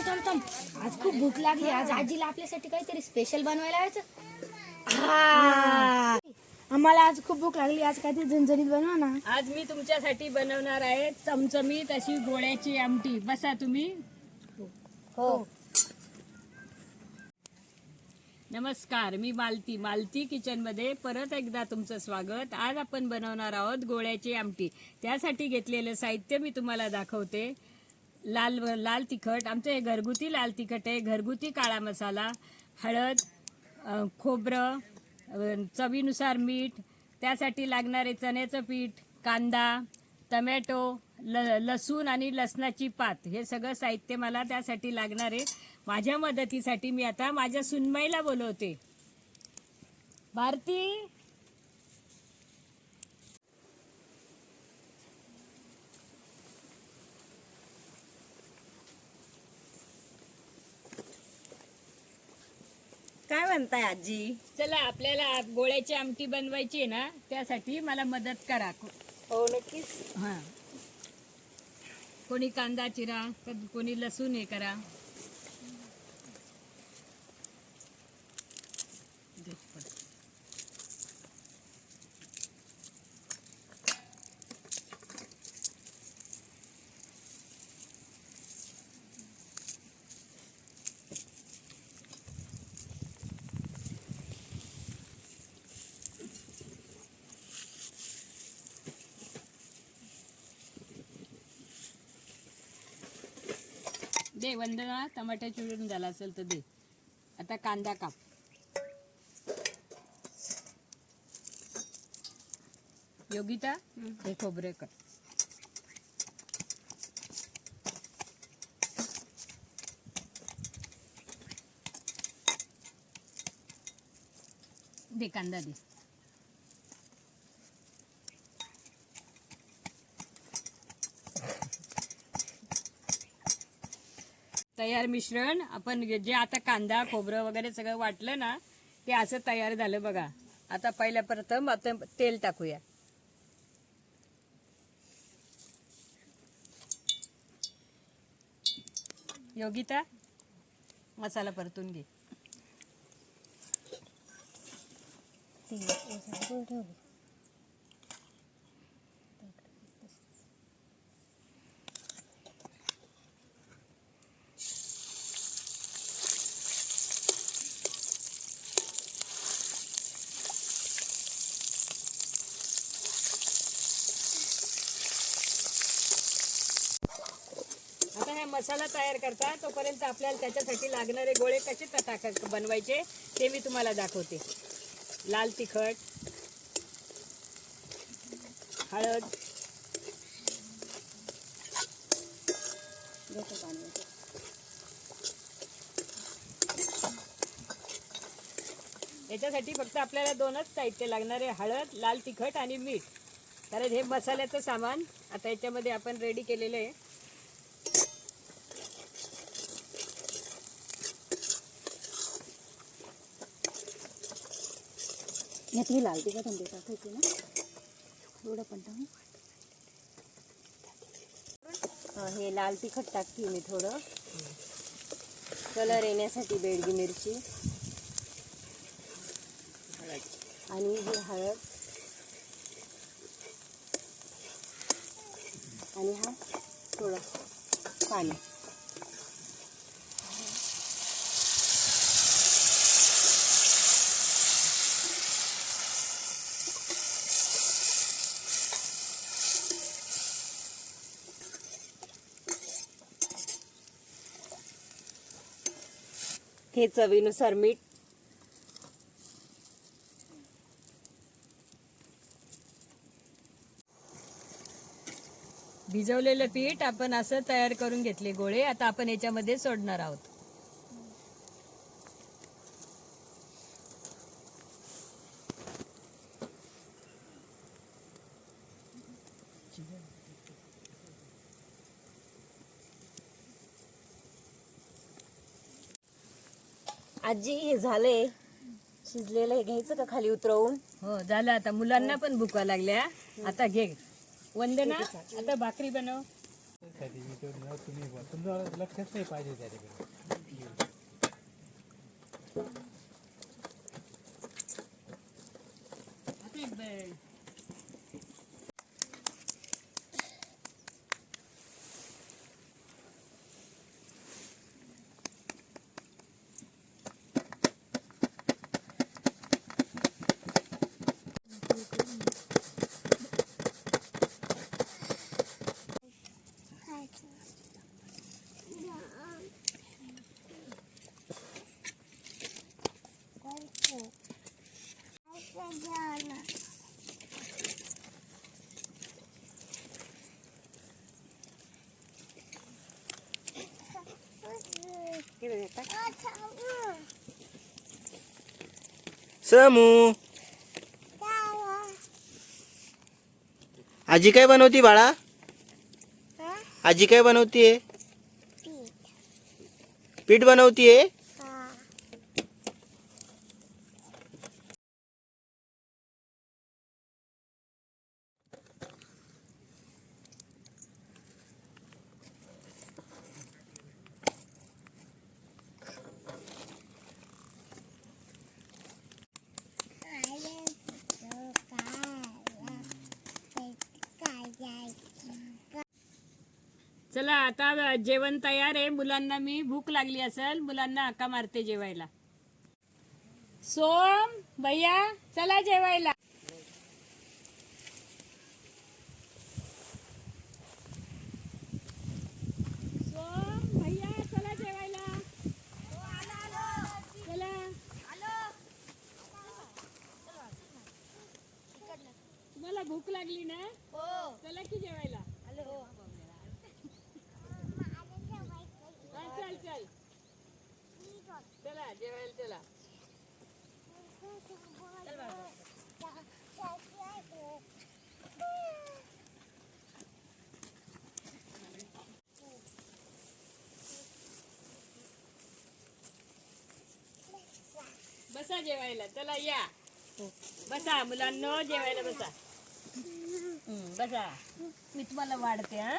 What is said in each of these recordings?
थांब थांब, आज खूप भूक लागली. आज आजीला आपल्यासाठी काहीतरी स्पेशल बनवायला लावायचं. आम्हाला आज खूप भूक लागली. आज काहीतरी झणझणीत बनवा ना. आज मी तुमच्यासाठी बनवणार आहे चमचमीत अशी गोळ्याची आमटी. बसा तुम्ही. हो. नमस्कार, मी मालती किचनमध्ये परत एकदा तुमचं स्वागत. आज आपण बनवणार आहोत गोळ्याची आमटी. त्यासाठी घेतलेलं साहित्य मी तुम्हाला दाखवते. लाल तिखट, आमचं हे घरगुती लाल तिखट आहे. घरगुती काळा मसाला, हळद, खोबरं, चवीनुसार मीठ, त्यासाठी लागणारे चण्याचं पीठ, कांदा, टमॅटो, लसूण आणि लसणाची पात, हे सगळं साहित्य मला त्यासाठी लागणार आहे. माझ्या मदतीसाठी मी आता माझ्या सुनबाईला बोलवते. भारती, काय म्हणताय आजी? चला आपल्याला गोळ्याची आमटी बनवायची आहे ना, त्यासाठी मला मदत करा. हो नक्कीच. हां, कोणी कांदा चिरा, कोणी लसूण हे करा. दे वंदना, टमाटर चिरून झाला असेल तर दे. आता कांदा काप. योगिता, हे खोबरे कर. दे कांदा दे. तयार मिश्रण आपण जे आता कांदा खोबरं वगैरे सगळं वाटलं ना, ते असं तयार झालं बघा. आता पहिल्या प्रथम आपण तेल टाकूया. योगिता, मसाला परतून घे. आता हे मसाला तयार करता तोपर्यंत आपल्याला त्याच्यासाठी लागणारे गोळे कसे बनवायचे ते मी तुम्हाला दाखवते. लाल तिखट, हळद, याच्यासाठी फक्त आपल्याला दोनच साहित्य लागणार आहे, हळद, लाल तिखट आणि मीठ. कारण हे मसाल्याचं सामान आता याच्यामध्ये आपण रेडी केलेलं आहे. यात लाल तिखट टाकायचं ना, थोडं पण टाकू. हे लाल तिखट टाकते मी थोडं, कलर येण्यासाठी. बेडगी मिरची आणि ही हळद आणि हा थोडं पाणी. हे चवीनुसार मीठ. भिजवलेलं पीठ आपण असं तयार करून घेतले गोळे. आता आपण याच्यामध्ये सोडणार आहोत. आजी हे झालंय, शिजलेलं. हे घ्यायचं का खाली उतरवून? हो झालं. आता मुलांना पण भुका लागल्या. आता घे वंदना, आता भाकरी बनव. साठी मी तो न तुम्ही बोल तुमचं लक्षच नाही पाहिजे त्याच्याकडे. आता एक बे- समू आजी काय बनवती बाळा? आजी काय बनवतीये? पीठ बनवतीये. चला आता जेवण तयार आहे. मुलांना मी भूक लागली असेल, मुलांना हाका मारते जेवायला. सोम भैया चला जेवायला. सोम भैया चला जेवायला. चला तुम्हाला भूक लागली ना? चला की जेवायला. हा, चल चल चला जेवायला चला. बसा जेवायला. चला या बसा मुलांनो जेवायला बसा. बसा मी तुम्हाला वाढते. हा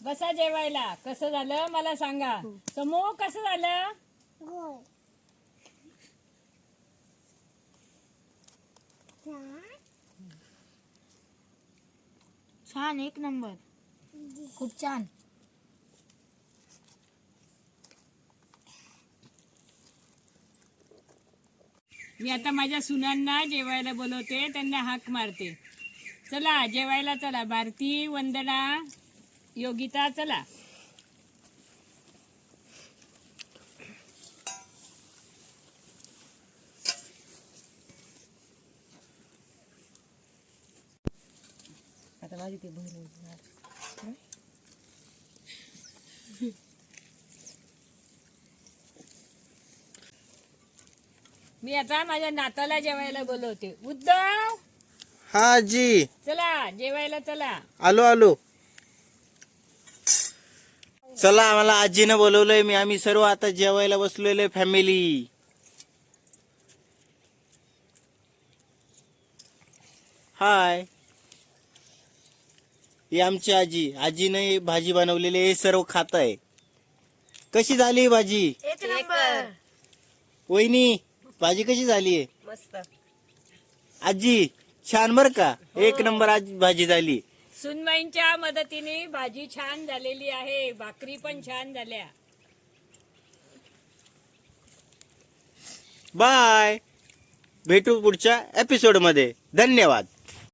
बसा जेवायला. कसं झालं मला सांगा. समूह कसं झालं? छान, एक नंबर, खूप छान. मी आता माझ्या सुनांना जेवायला बोलवते, त्यांना हाक मारते. चला जेवायला चला. भारती, वंदना, योगिता चला. आता माझी ते बहीण मी आता माझ्या नाताला जेवायला बोलवते. उद्धव हा आजी चला जेवायला चला. आलो आलो. चला आम्हाला आजीनं बोलवलंय. आम्ही सर्व आता जेवायला बसलेलो फॅमिली. हाय, ही आमची आजी. आजीने भाजी बनवलेली हे सर्व खात आहे. कशी झाली भाजी? एक नंबर. वहिनी भाजी कशी झाली? मस्त. आजी छान बर का. एक नंबर आज भाजी झाली. सुनबाईंच्या मदतीने भाजी छान झालेली आहे. भाकरी पण छान झाल्या. बाय. भेटू पुढच्या एपिसोडमध्ये. धन्यवाद.